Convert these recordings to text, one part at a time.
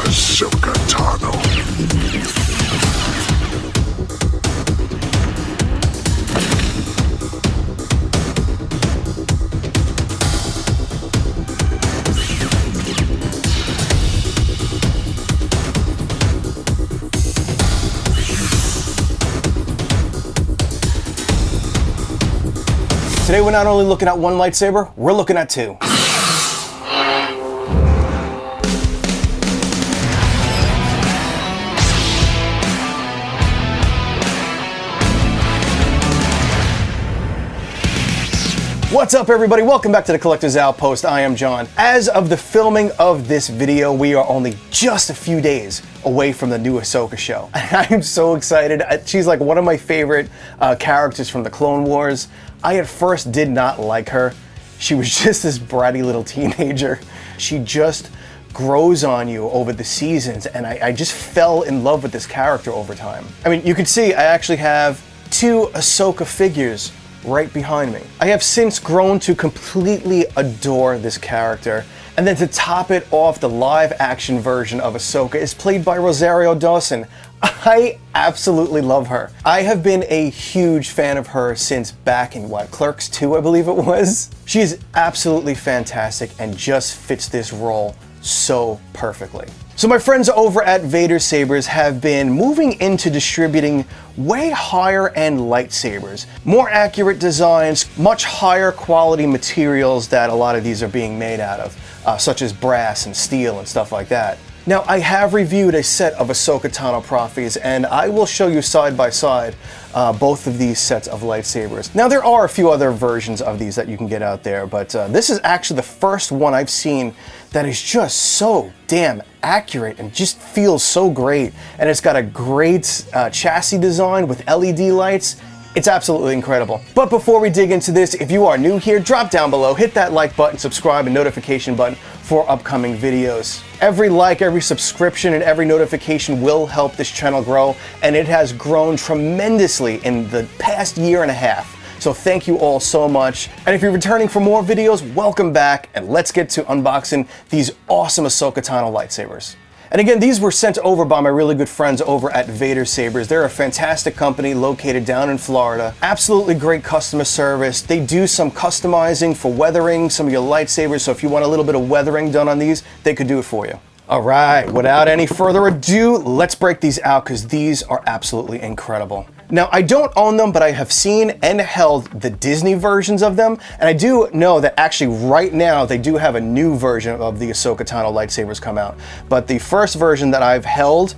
Ahsoka Tano. Today we're not only looking at one lightsaber, we're looking at two. What's up everybody? Welcome back to the Collector's Outpost. I am John. As of the filming of this video, we are only just a few days away from the new Ahsoka show. I am so excited. She's like one of my favorite characters from the Clone Wars. I at first did not like her. She was just this bratty little teenager. She just grows on you over the seasons, and I just fell in love with this character over time. I mean, you can see I actually have two Ahsoka figures right behind me. I have since grown to completely adore this character. And then to top it off, the live action version of Ahsoka is played by Rosario Dawson. I absolutely love her. I have been a huge fan of her since back in Clerks 2, I believe it was. She is absolutely fantastic and just fits this role so perfectly. So my friends over at Vader Sabers have been moving into distributing way higher end lightsabers. More accurate designs, much higher quality materials that a lot of these are being made out of, such as brass and steel and stuff like that. Now I have reviewed a set of Ahsoka Tano Proffies, and I will show you side by side both of these sets of lightsabers. Now there are a few other versions of these that you can get out there, but this is actually the first one I've seen that is just so damn accurate and just feels so great. And it's got a great chassis design with LED lights. It's absolutely incredible. But before we dig into this, if you are new here, drop down below, hit that like button, subscribe, and notification button for upcoming videos. Every like, every subscription, and every notification will help this channel grow, and it has grown tremendously in the past year and a half. So thank you all so much. And if you're returning for more videos, welcome back, and let's get to unboxing these awesome Ahsoka Tano lightsabers. And again, these were sent over by my really good friends over at Vader Sabers. They're a fantastic company located down in Florida. Absolutely great customer service. They do some customizing for weathering some of your lightsabers, so if you want a little bit of weathering done on these, they could do it for you. All right, without any further ado, let's break these out because these are absolutely incredible. Now, I don't own them, but I have seen and held the Disney versions of them, and I do know that actually right now they do have a new version of the Ahsoka Tano lightsabers come out. But the first version that I've held,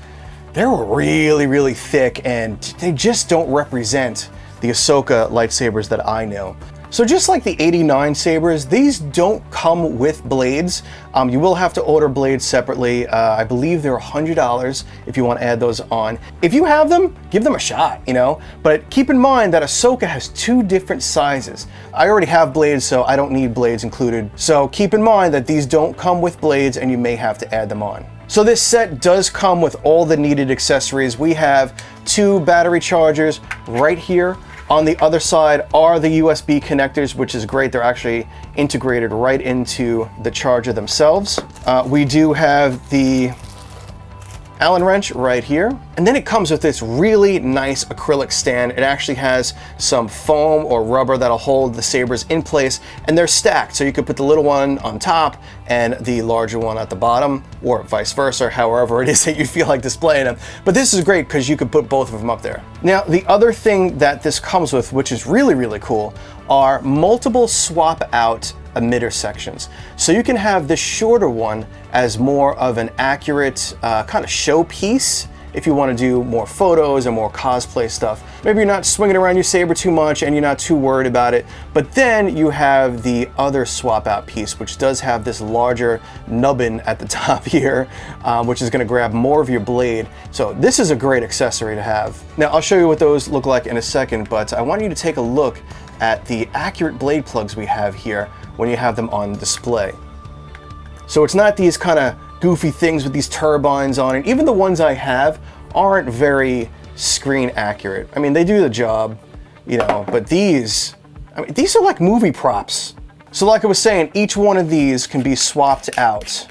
they were really, really thick, and they just don't represent the Ahsoka lightsabers that I know. So just like the 89 sabers, these don't come with blades. You will have to order blades separately. I believe they're $100 if you want to add those on. If you have them, give them a shot, you know? But keep in mind that Ahsoka has two different sizes. I already have blades, so I don't need blades included. So keep in mind that these don't come with blades and you may have to add them on. So this set does come with all the needed accessories. We have two battery chargers right here. On the other side are the USB connectors, which is great. They're actually integrated right into the charger themselves. We do have the Allen wrench right here. And then it comes with this really nice acrylic stand. It actually has some foam or rubber that'll hold the sabers in place, and they're stacked. So you could put the little one on top and the larger one at the bottom, or vice versa, however it is that you feel like displaying them. But this is great because you could put both of them up there. Now, the other thing that this comes with, which is really, really cool, are multiple swap out emitter sections. So you can have this shorter one as more of an accurate kind of showpiece if you want to do more photos and more cosplay stuff. Maybe you're not swinging around your saber too much and you're not too worried about it. But then you have the other swap out piece, which does have this larger nubbin at the top here, which is going to grab more of your blade. So this is a great accessory to have. Now I'll show you what those look like in a second, but I want you to take a look at the accurate blade plugs we have here when you have them on display. So it's not these kind of goofy things with these turbines on it. Even the ones I have aren't very screen accurate. I mean, they do the job, you know, but these, I mean, these are like movie props. So like I was saying, each one of these can be swapped out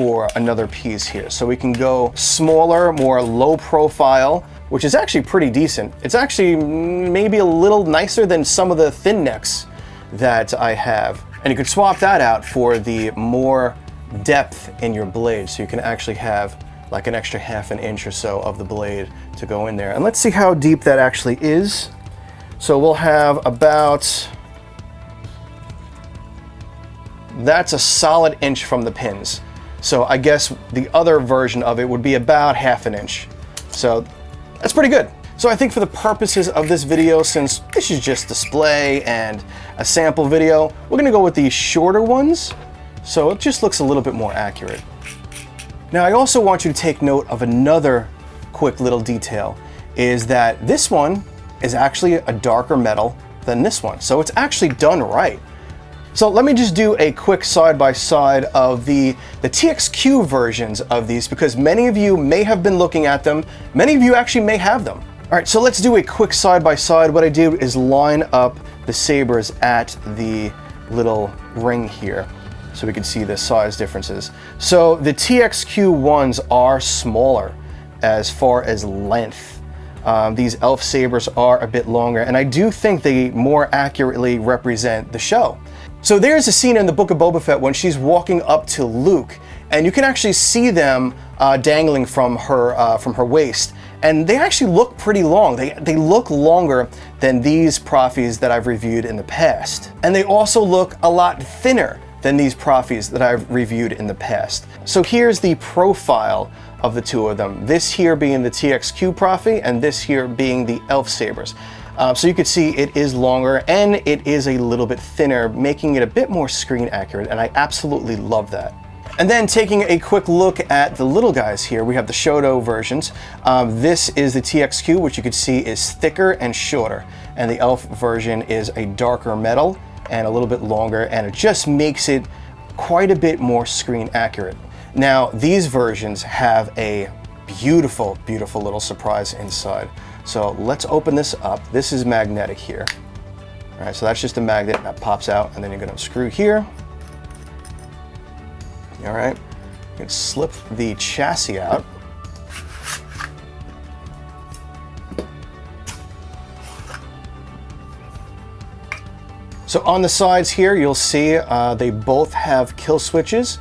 for another piece here. So we can go smaller, more low profile, which is actually pretty decent. It's actually maybe a little nicer than some of the thin necks that I have. And you could swap that out for the more depth in your blade. So you can actually have like an extra ½ inch or so of the blade to go in there. And let's see how deep that actually is. So we'll have about, that's a solid inch from the pins. So I guess the other version of it would be about ½ inch. So that's pretty good. So I think for the purposes of this video, since this is just display and a sample video, we're gonna go with these shorter ones. So it just looks a little bit more accurate. Now I also want you to take note of another quick little detail, is that this one is actually a darker metal than this one. So it's actually done right. So let me just do a quick side-by-side of the TXQ versions of these, because many of you may have been looking at them. Many of you actually may have them. All right, so let's do a quick side-by-side. What I do is line up the sabers at the little ring here, so we can see the size differences. So the TXQ ones are smaller as far as length. These elf sabers are a bit longer, and I do think they more accurately represent the show. So there's a scene in the Book of Boba Fett when she's walking up to Luke, and you can actually see them dangling from her waist. And they actually look pretty long. They look longer than these Proffies that I've reviewed in the past. And they also look a lot thinner than these Proffies that I've reviewed in the past. So here's the profile of the two of them. This here being the TXQ Proffie, and this here being the Elf Sabers. So you can see it is longer and it is a little bit thinner, making it a bit more screen accurate, and I absolutely love that. And then taking a quick look at the little guys here, we have the Shoto versions. This is the TXQ, which you can see is thicker and shorter, and the Elf version is a darker metal and a little bit longer, and it just makes it quite a bit more screen accurate. Now, these versions have a beautiful, beautiful little surprise inside. So let's open this up. This is magnetic here. All right, so that's just a magnet that pops out, and then you're gonna unscrew here. All right, you can slip the chassis out. So on the sides here, you'll see they both have kill switches.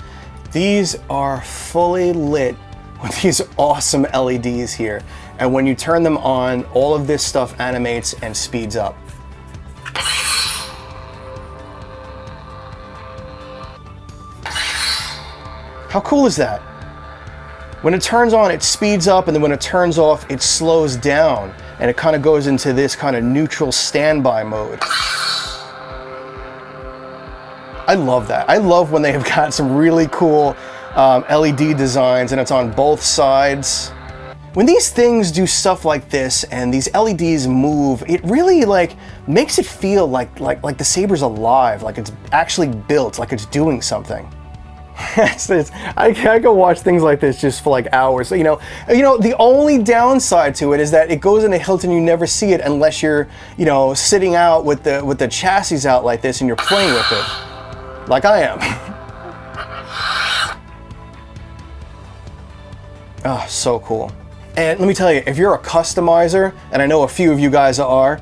These are fully lit with these awesome LEDs here. And when you turn them on, all of this stuff animates and speeds up. How cool is that? When it turns on, it speeds up, and then when it turns off, it slows down, and it kind of goes into this kind of neutral standby mode. I love that. I love when they have got some really cool LED designs, and it's on both sides. When these things do stuff like this and these LEDs move, it really like makes it feel like the saber's alive, like it's actually built, like it's doing something. I can watch things like this just for like hours. You know, the only downside to it is that it goes in a hilt and you never see it unless you're, sitting out with the chassis out like this and you're playing with it, like I am. Oh, so cool. And let me tell you, if you're a customizer, and I know a few of you guys are,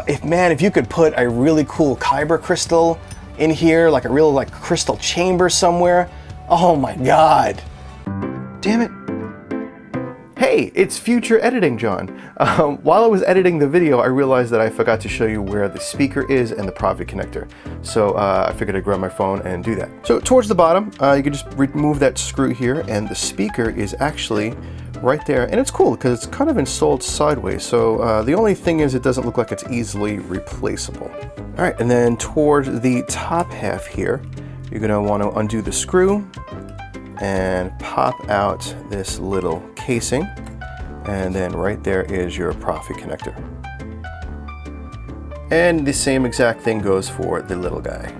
if you could put a really cool Kyber crystal in here, like a real crystal chamber somewhere, oh my God. Damn it. Hey, it's future editing, John. While I was editing the video, I realized that I forgot to show you where the speaker is and the Proffie connector. So I figured I'd grab my phone and do that. So towards the bottom, you can just remove that screw here, and the speaker is actually right there. And it's cool because it's kind of installed sideways. So the only thing is it doesn't look like it's easily replaceable. All right, and then toward the top half here, you're gonna want to undo the screw and pop out this little casing, and then right there is your Proffie connector. And the same exact thing goes for the little guy.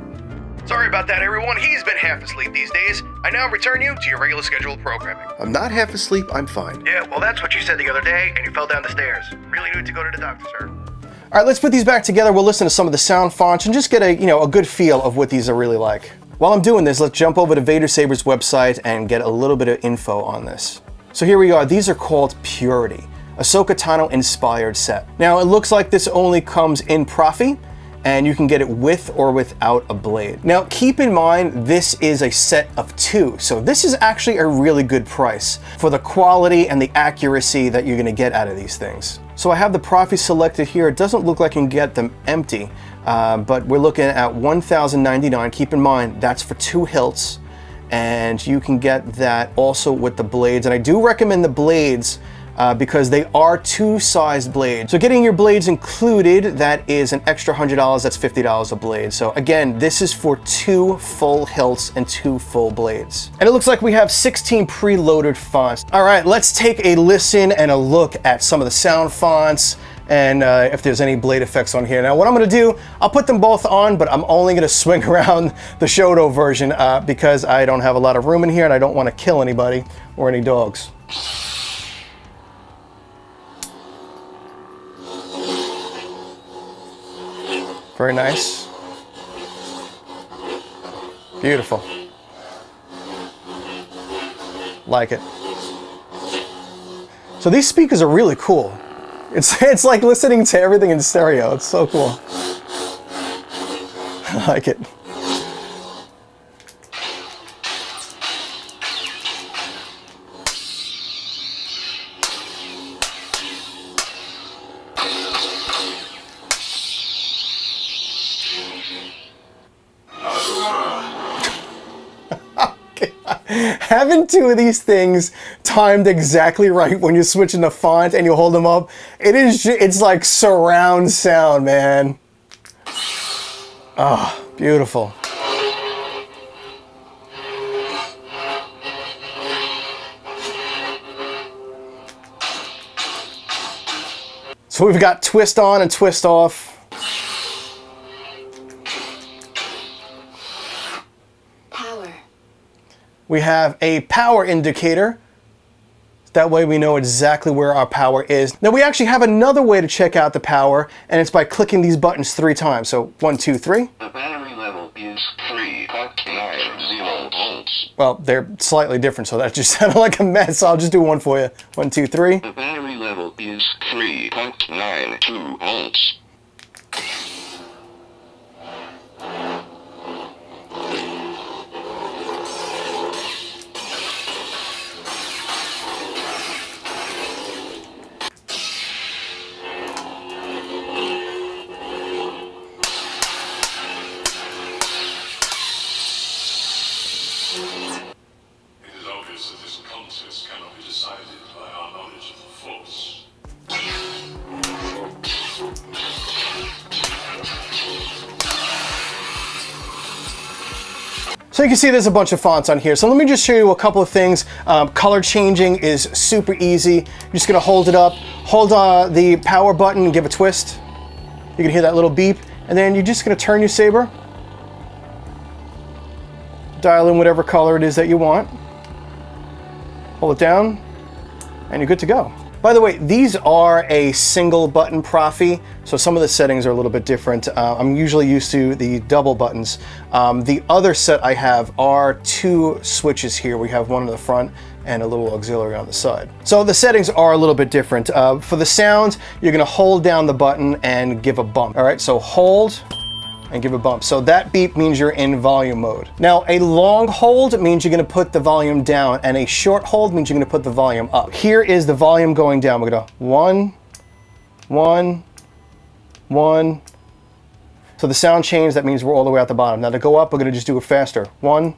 Sorry about that, everyone. He's been half asleep these days. I now return you to your regular scheduled programming. I'm not half asleep, I'm fine. Yeah, well, that's what you said the other day, and you fell down the stairs. Really need to go to the doctor, sir. All right, let's put these back together. We'll listen to some of the sound fonts and just get a good feel of what these are really like. While I'm doing this, let's jump over to Vader Saber's website and get a little bit of info on this. So here we are. These are called Purity, Ahsoka Tano inspired set. Now it looks like this only comes in Proffie, and you can get it with or without a blade. Now keep in mind, this is a set of 2, so this is actually a really good price for the quality and the accuracy that you're gonna get out of these things. So I have the Proffie selected here. It doesn't look like you can get them empty, but we're looking at $1,099. Keep in mind, that's for 2 hilts, and you can get that also with the blades. And I do recommend the blades because they are 2-sized blades. So getting your blades included, that is an extra $100, that's $50 a blade. So again, this is for 2 full hilts and 2 full blades. And it looks like we have 16 preloaded fonts. All right, let's take a listen and a look at some of the sound fonts and if there's any blade effects on here. Now what I'm gonna do, I'll put them both on, but I'm only gonna swing around the Shoto version because I don't have a lot of room in here and I don't wanna kill anybody or any dogs. Very nice. Beautiful. Like it. So these speakers are really cool. It's like listening to everything in stereo. It's so cool. I like it. Having 2 of these things timed exactly right when you're switching the font and you hold them up, it's like surround sound, man. Ah, oh, beautiful. So we've got twist on and twist off. We have a power indicator. That way we know exactly where our power is. Now we actually have another way to check out the power, and it's by clicking these buttons 3 times. So 1, 2, 3. The battery level is 3.90 volts. Well, they're slightly different, so that just sounded like a mess. I'll just do one for you. 1, 2, 3. The battery level is 3.92 volts. So you can see there's a bunch of fonts on here. So let me just show you a couple of things. Color changing is super easy. You're just gonna hold it up, hold the power button and give a twist. You can hear that little beep, and then you're just gonna turn your saber. Dial in whatever color it is that you want. Hold it down, and you're good to go. By the way, these are a single button Proffie, so some of the settings are a little bit different. I'm usually used to the double buttons. The other set I have are 2 switches here. We have one in the front and a little auxiliary on the side. So the settings are a little bit different. For the sound, you're gonna hold down the button and give a bump. All right, so hold and give a bump. So that beep means you're in volume mode. Now, a long hold means you're gonna put the volume down, and a short hold means you're gonna put the volume up. Here is the volume going down. We're gonna 1, 1, 1. So the sound change, that means we're all the way at the bottom. Now to go up, we're gonna just do it faster. 1,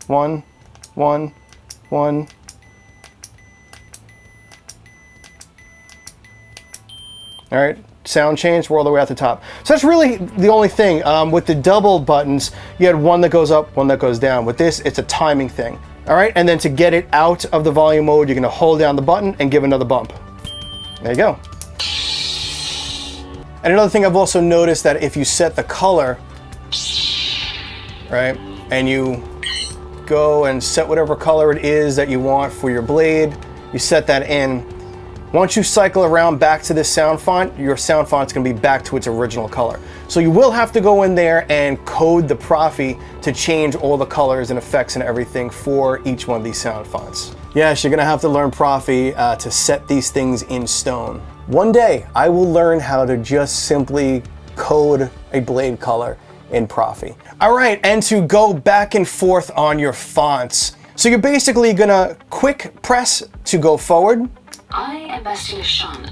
1, 1, 1. All right. Sound change, we're all the way at the top. So that's really the only thing. With the double buttons, you had one that goes up, one that goes down. With this, it's a timing thing. All right, and then to get it out of the volume mode, you're gonna hold down the button and give another bump. There you go. And another thing I've also noticed, that if you set the color, right, and you go and set whatever color it is that you want for your blade, you set that in, Once you cycle around back to this sound font, your sound font's gonna be back to its original color. So you will have to go in there and code the Proffie to change all the colors and effects and everything for each one of these sound fonts. Yes, you're gonna have to learn Proffie to set these things in stone. One day, I will learn how to just simply code a blade color in Proffie. All right, and to go back and forth on your fonts. So you're basically gonna quick press to go forward. I am Bastille Sean.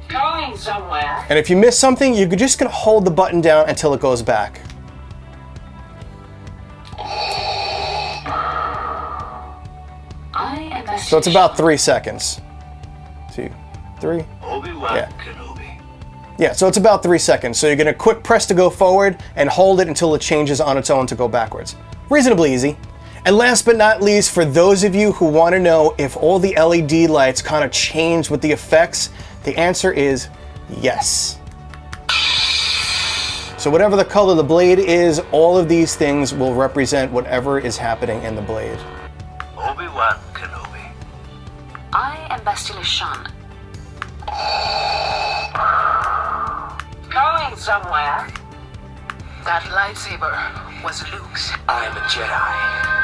Going somewhere. And if you miss something, you're just gonna hold the button down until it goes back. I am Bastille So it's about 3 seconds. 2, 3. Obi-Wan Yeah. Kenobi. Yeah, so it's about 3 seconds. So you're gonna quick press to go forward and hold it until it changes on its own to go backwards. Reasonably easy. And last but not least, for those of you who want to know if all the LED lights kind of change with the effects, the answer is yes. So whatever the color of the blade is, all of these things will represent whatever is happening in the blade. Obi-Wan Kenobi. I am Bastille Sean. Going somewhere. That lightsaber was Luke's. I am a Jedi.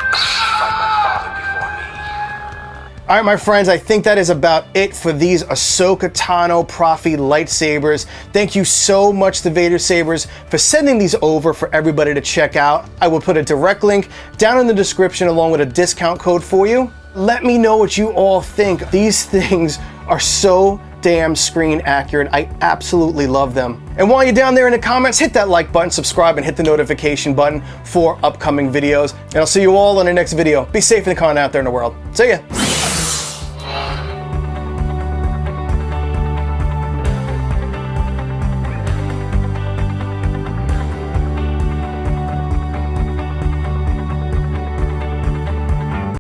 Like my father before me. All right, my friends, I think that is about it for these Ahsoka Tano Proffie lightsabers. Thank you so much to Vader Sabers for sending these over for everybody to check out. I will put a direct link down in the description along with a discount code for you. Let me know what you all think. These things are so damn screen accurate. I absolutely love them. And while you're down there in the comments, hit that like button, subscribe, and hit the notification button for upcoming videos. And I'll see you all in the next video. Be safe and kind out there in the world. See ya.